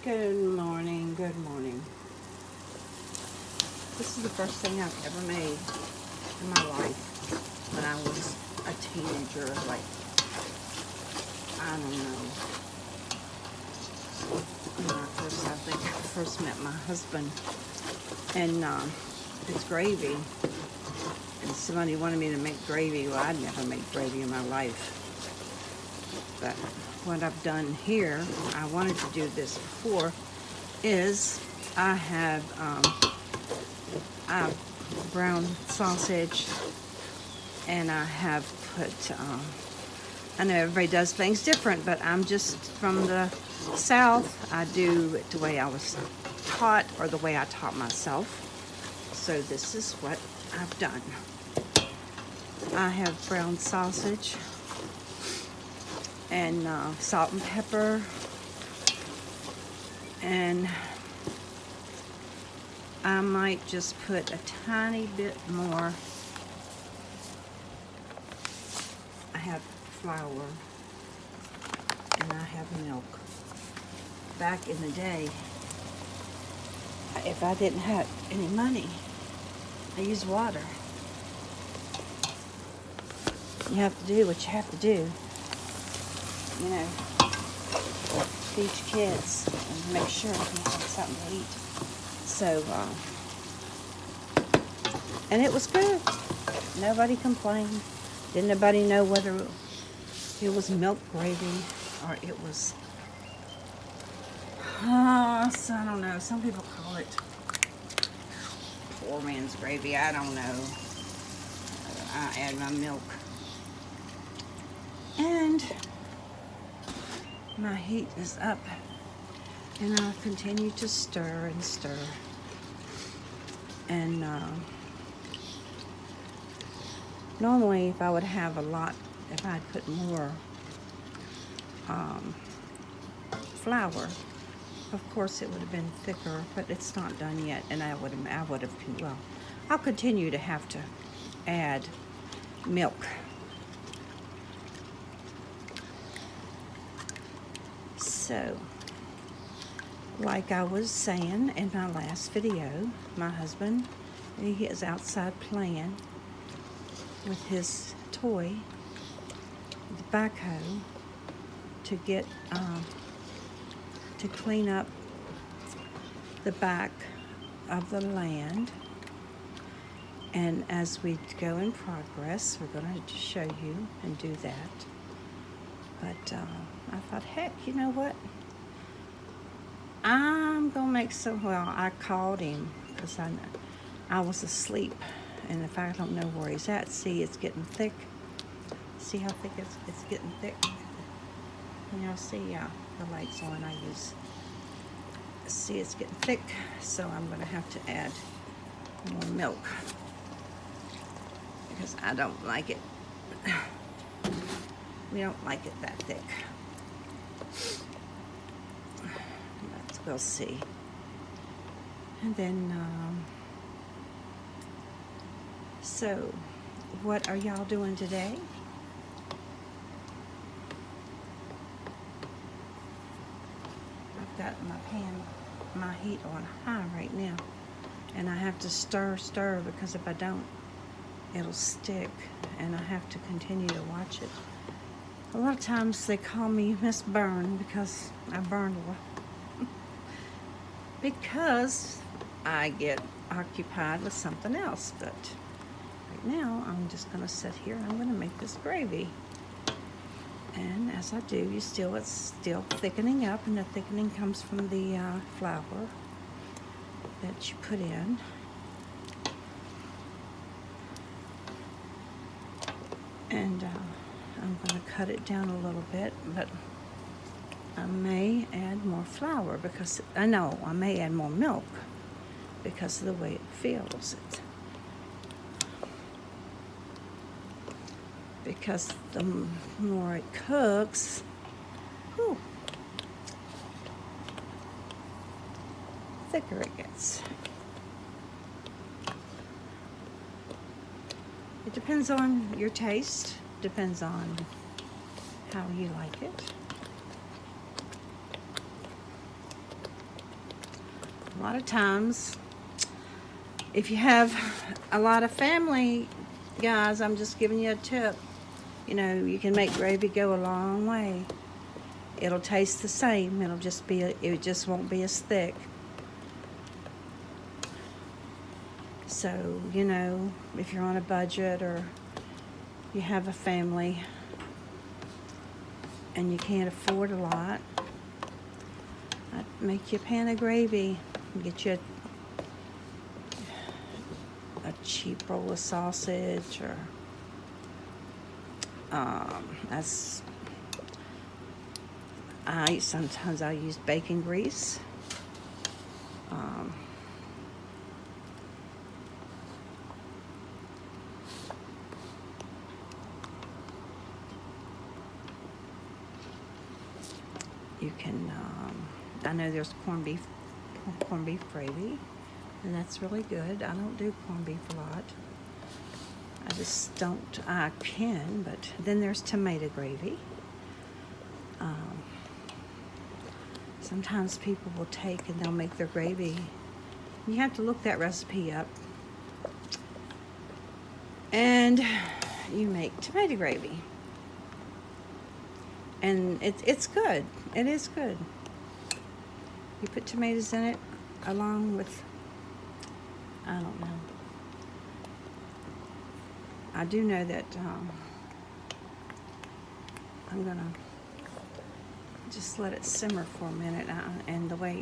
Good morning, good morning. This is the first thing I've ever made in my life when I was a teenager, like, I don't know. I think I first met my husband, and it's gravy. And somebody wanted me to make gravy. Well, I'd never made gravy in my life. But what I've done here, I wanted to do this before, is I have brown sausage, and I have put, I know everybody does things different, but I'm just from the South. I do it the way I was taught, or the way I taught myself. So this is what I've done. I have brown sausage and salt and pepper, and I might just put a tiny bit more. I have flour and I have milk. Back in the day, if I didn't have any money, I used water. You have to do what you have to do. You know, teach kids and make sure they have something to eat. So, and it was good. Nobody complained. Didn't nobody know whether it was milk gravy or it was, so I don't know. Some people call it poor man's gravy. I don't know. I add my milk. And my heat is up, and I'll continue to stir and stir. And normally, if I would have a lot, if I'd put more flour, of course it would have been thicker, but it's not done yet, and I would have, well, I'll continue to have to add milk. So, like I was saying in my last video, my husband, he is outside playing with his toy, the backhoe, to get, to clean up the back of the land. And as we go in progress, we're going to show you and do that. But I thought, heck, you know what? I'm going to make some, well, I called him because I was asleep. And if I don't know where he's at, see, it's getting thick. See how thick it's getting thick? And you'll see, the light's on. See, it's getting thick. So I'm going to have to add more milk, because I don't like it. We don't like it that thick. We'll see. And then, so what are y'all doing today? I've got my heat on high right now, and I have to stir, because if I don't, it'll stick, and I have to continue to watch it. A lot of times they call me Miss Burn because I burn a lot. Because I get occupied with something else. But right now, I'm just going to sit here and I'm going to make this gravy. And as I do, it's still thickening up, and the thickening comes from the flour that you put in. And I'm going to cut it down a little bit, but I may add more flour, because I may add more milk because of the way it feels. Because the more it cooks, thicker it gets. It depends on your taste, depends on how you like it. lot of times, if you have a lot of family, guys, I'm just giving you a tip. You know, you can make gravy go a long way. It'll taste the same. It'll just be, it just won't be as thick. So, you know, if you're on a budget or you have a family and you can't afford a lot, I'd make you a pan of gravy. Get you a cheap roll of sausage, or sometimes I use bacon grease. You can, I know there's corned beef gravy, and that's really good. I don't do corned beef a lot. I just don't, I can, but then there's tomato gravy. Sometimes people will take and they'll make their gravy. You have to look that recipe up. And you make tomato gravy. And it's good. It is good. You put tomatoes in it along with, I don't know. I do know that I'm going to just let it simmer for a minute, and the way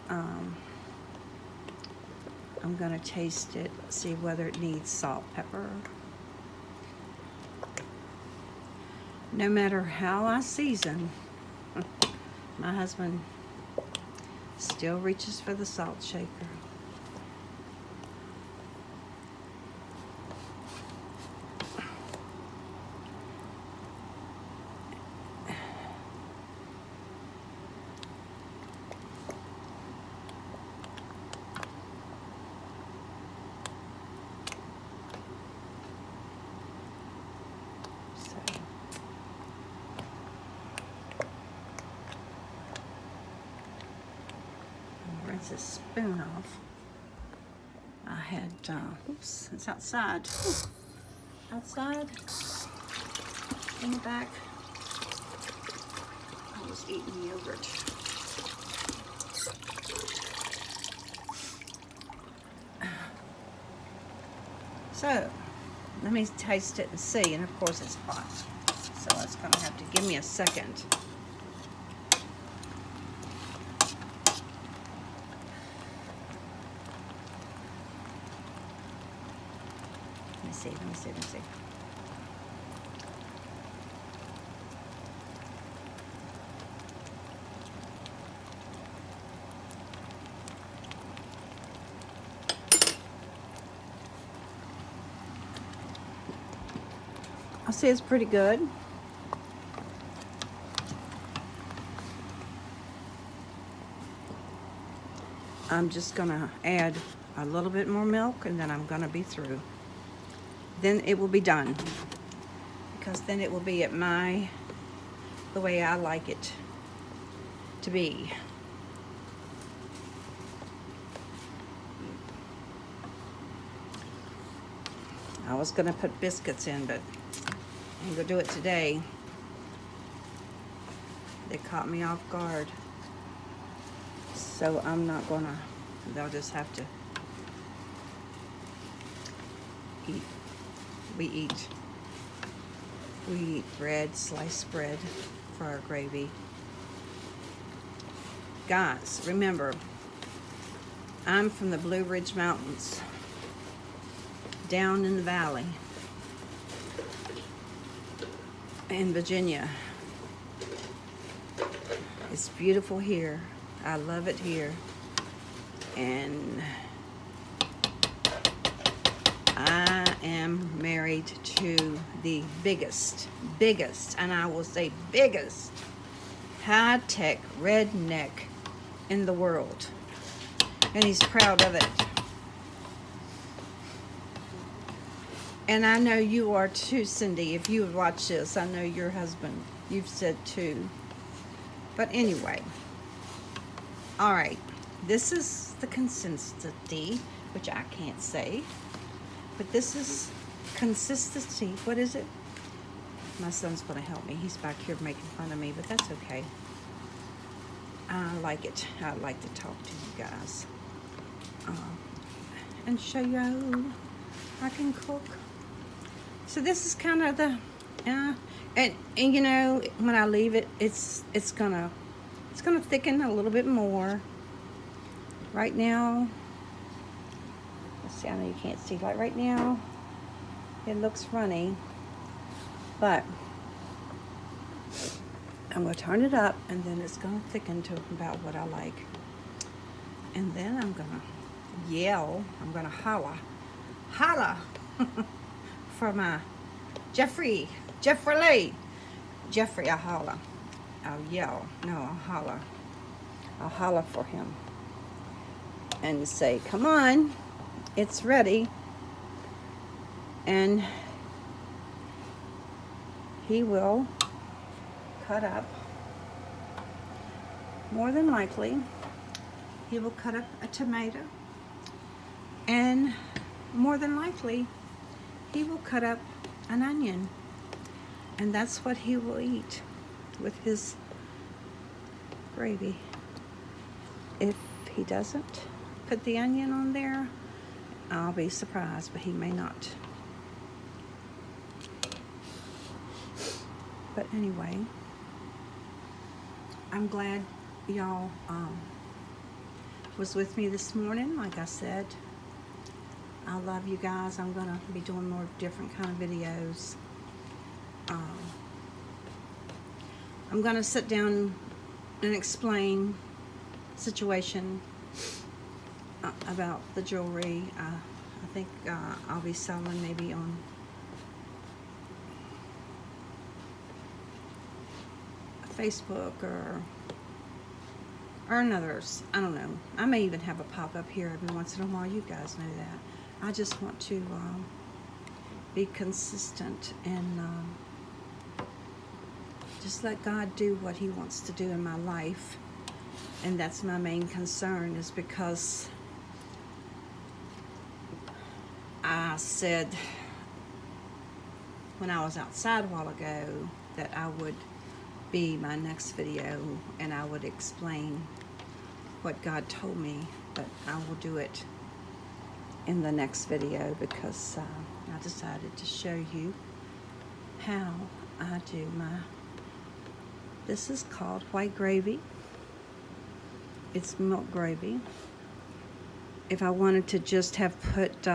I'm going to taste it, see whether it needs salt, pepper. No matter how I season, my husband still reaches for the salt shaker. Rinse this spoon off. I had, oops, it's outside. Ooh, outside, in the back, I was eating yogurt. So, let me taste it and see, and of course it's hot. So it's gonna have to give me a second. Let me see. I'll say it's pretty good. I'm just gonna add a little bit more milk, and then I'm gonna be through. Then it will be done, because then it will be at the way I like it to be. I was gonna put biscuits in, but I'm gonna do it today. They caught me off guard, so I'm not gonna. They'll just have to eat. We eat bread, sliced bread for our gravy. Guys, remember, I'm from the Blue Ridge Mountains, down in the valley in Virginia. It's beautiful here. I love it here. And I am married to the biggest, and I will say biggest, high-tech redneck in the world. And he's proud of it. And I know you are too, Cindy. If you would watch this, I know your husband, you've said too. But anyway, all right. this is the consistency, which I can't say, but this is consistency. What is it? My son's going to help me. He's back here making fun of me, but that's okay. I like it. I like to talk to you guys and show you how I can cook. So this is kind of the, and you know, when I leave it, it's gonna thicken a little bit more. Right now, let's see. I know you can't see. Like right now, it looks runny, but I'm gonna turn it up, and then it's gonna thicken to about what I like. And then I'm gonna yell. I'm gonna holla for my Jeffrey, I'll holla. I'll yell. No, I'll holla for him and say, come on, it's ready. And he will cut up, more than likely, he will cut up a tomato, and more than likely, he will cut up an onion, and that's what he will eat with his gravy. If he doesn't put the onion on there, I'll be surprised, but he may not. But anyway, I'm glad y'all was with me this morning. Like I said, I love you guys. I'm gonna be doing more different kind of videos. I'm gonna sit down and explain situation about the jewelry. I think I'll be selling maybe on Facebook or another's. I don't know. I may even have a pop-up here every once in a while. You guys know that. I just want to be consistent and just let God do what he wants to do in my life. And that's my main concern, is because I said when I was outside a while ago that I would be my next video and I would explain what God told me, but I will do it in the next video because I decided to show you how I do this is called white gravy. It's milk gravy. If I wanted to just have put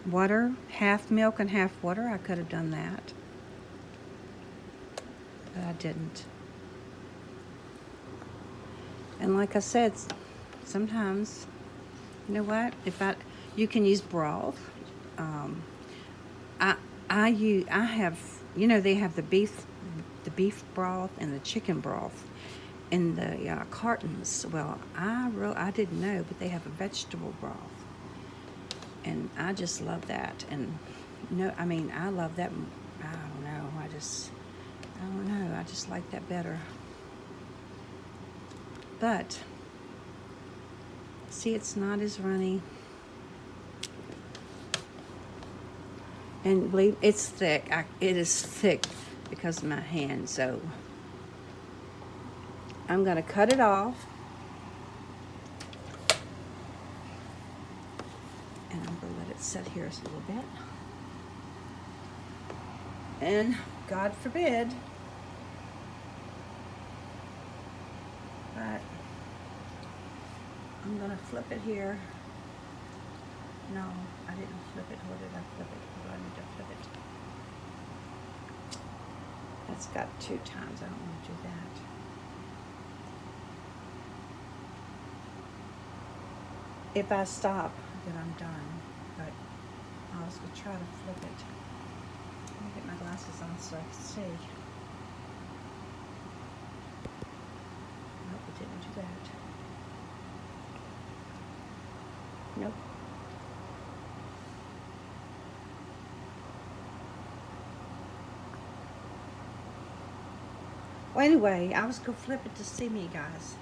water, half milk and half water, I could have done that, but I didn't. And like I said, sometimes, you know what? You can use broth. I have, you know, they have the beef broth and the chicken broth in the cartons. Well, I didn't know, but they have a vegetable broth, and I just love that. And I love that. I don't know. I don't know. I just like that better. But see, it's not as runny. And believe it's thick. It is thick because of my hand. So I'm gonna cut it off, and I'm gonna let it sit here a little bit. And God forbid, but I'm gonna flip it here. No, I didn't flip it. Where did I flip it? Where do I need to flip it? That's got 2 times. I don't want to do that. If I stop, then I'm done. But I was going to try to flip it. Let me get my glasses on so I can see. Nope, I didn't do that. Nope. Well, anyway, I was going to flip it to see me, guys.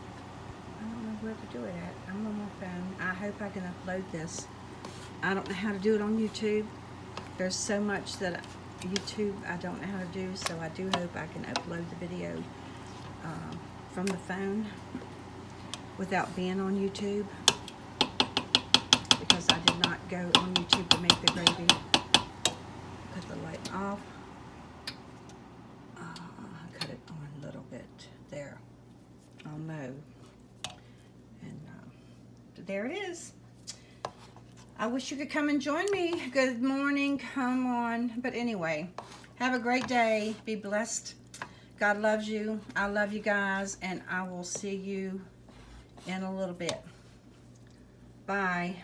I don't know where to do it at. I'm on my phone. I hope I can upload this. I don't know how to do it on YouTube. There's so much that YouTube I don't know how to do, so I do hope I can upload the video from the phone without being on YouTube, because I did not go on YouTube to make the gravy. Cut the light off. Cut it on a little bit there. I'll know. And there it is. I wish you could come and join me. Good morning, come on. But anyway, have a great day. Be blessed. God loves you. I love you guys, and I will see you in a little bit. Bye.